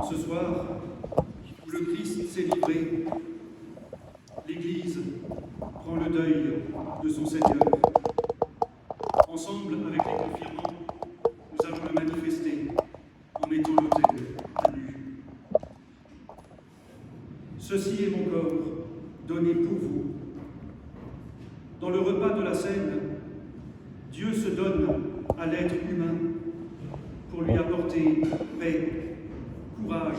Ce soir, où le Christ s'est livré, l'Église prend le deuil de son Seigneur. Ensemble, avec les confirmants, nous allons le manifester en mettant l'autel à nu. Ceci est mon corps, donné pour vous. Dans le repas de la scène, Dieu se donne à l'être humain pour lui apporter paix, courage,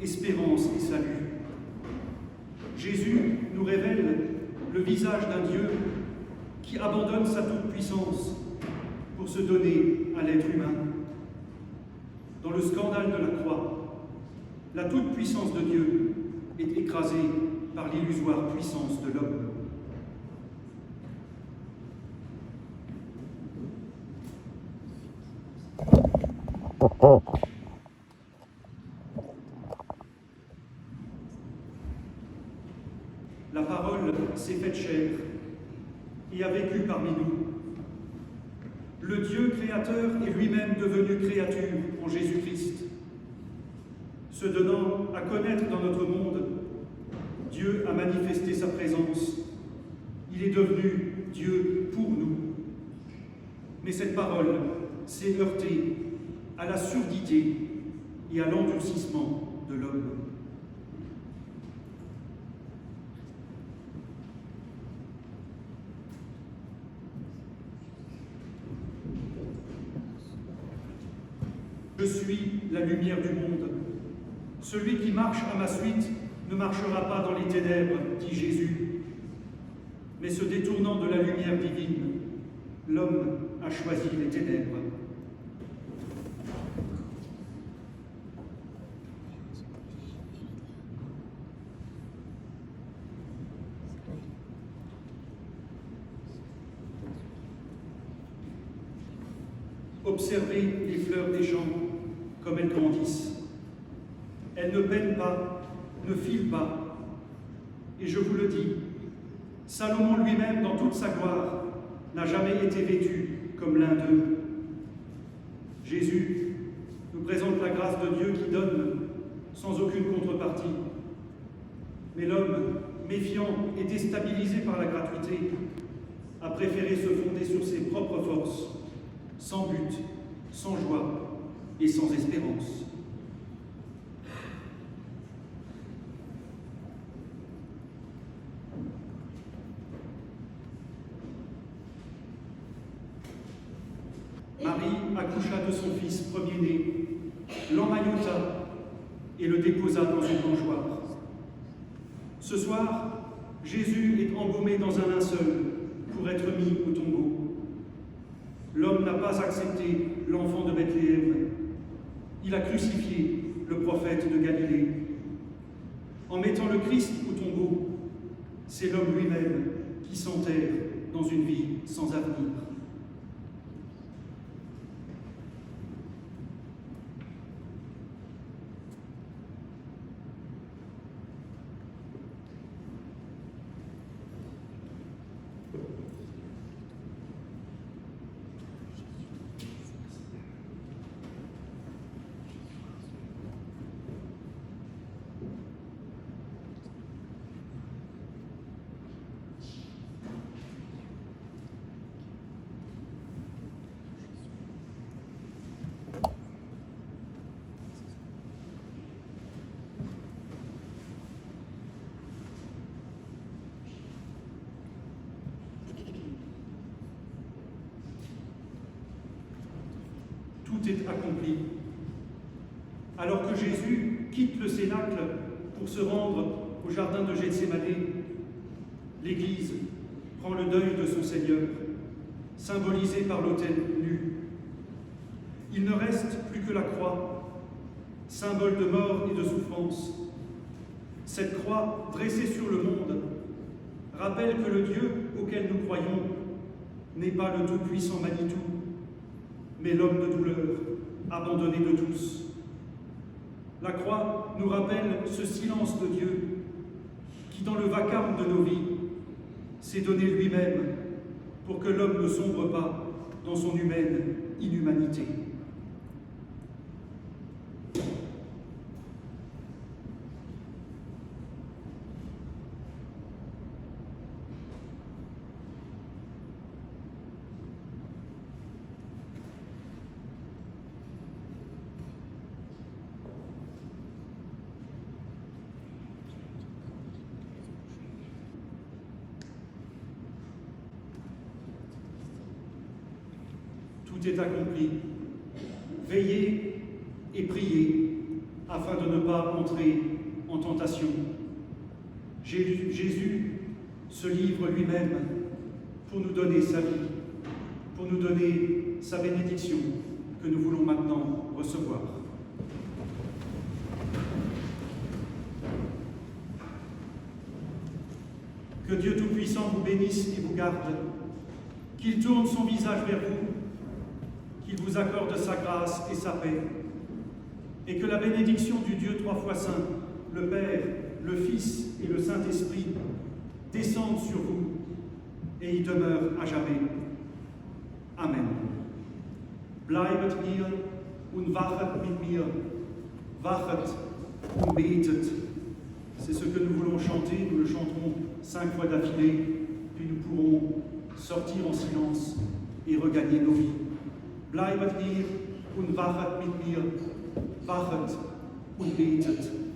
espérance et salut. Jésus nous révèle le visage d'un Dieu qui abandonne sa toute-puissance pour se donner à l'être humain. Dans le scandale de la croix, la toute-puissance de Dieu est écrasée par l'illusoire puissance de l'homme. La parole s'est faite chair et a vécu parmi nous. Le Dieu créateur est lui-même devenu créature en Jésus-Christ. Se donnant à connaître dans notre monde, Dieu a manifesté sa présence. Il est devenu Dieu pour nous. Mais cette parole s'est heurtée à la surdité et à l'endurcissement de l'homme. Je suis la lumière du monde. Celui qui marche à ma suite ne marchera pas dans les ténèbres, dit Jésus. Mais se détournant de la lumière divine, l'homme a choisi les ténèbres. Observez les fleurs des champs comme elles grandissent. Elles ne peinent pas, ne filent pas. Et je vous le dis, Salomon lui-même, dans toute sa gloire, n'a jamais été vêtu comme l'un d'eux. Jésus nous présente la grâce de Dieu qui donne sans aucune contrepartie. Mais l'homme, méfiant et déstabilisé par la gratuité, a préféré se fonder sur ses propres forces, sans but, sans joie et sans espérance. Marie accoucha de son fils premier-né, l'emmaillota et le déposa dans une mangeoire. Ce soir, Jésus est embaumé dans un linceul pour être mis au tombeau. L'homme n'a pas accepté l'enfant de Bethléem. Il a crucifié le prophète de Galilée. En mettant le Christ au tombeau, c'est l'homme lui-même qui s'enterre dans une vie sans avenir. Tout est accompli. Alors que Jésus quitte le Cénacle pour se rendre au jardin de Gethsémane, l'Église prend le deuil de son Seigneur, symbolisé par l'autel nu. Il ne reste plus que la croix, symbole de mort et de souffrance. Cette croix dressée sur le monde rappelle que le Dieu auquel nous croyons n'est pas le tout-puissant Manitou, mais l'homme de douleur, abandonné de tous. La croix nous rappelle ce silence de Dieu qui, dans le vacarme de nos vies, s'est donné lui-même pour que l'homme ne sombre pas dans son humaine inhumanité. tout est accompli. Veillez et priez afin de ne pas entrer en tentation. Jésus se livre lui-même pour nous donner sa vie, pour nous donner sa bénédiction que nous voulons maintenant recevoir. Que Dieu Tout-Puissant vous bénisse et vous garde, qu'il tourne son visage vers vous, qu'il vous accorde sa grâce et sa paix, et que la bénédiction du Dieu trois fois saint, le Père, le Fils et le Saint-Esprit, descende sur vous et y demeure à jamais. Amen. Bleibet mir und wachet mit mir, wachet und betet. C'est ce que nous voulons chanter, nous le chanterons 5 fois d'affilée, puis nous pourrons sortir en silence et regagner nos vies. Bleibet mir und wachet mit mir, wachet und betet.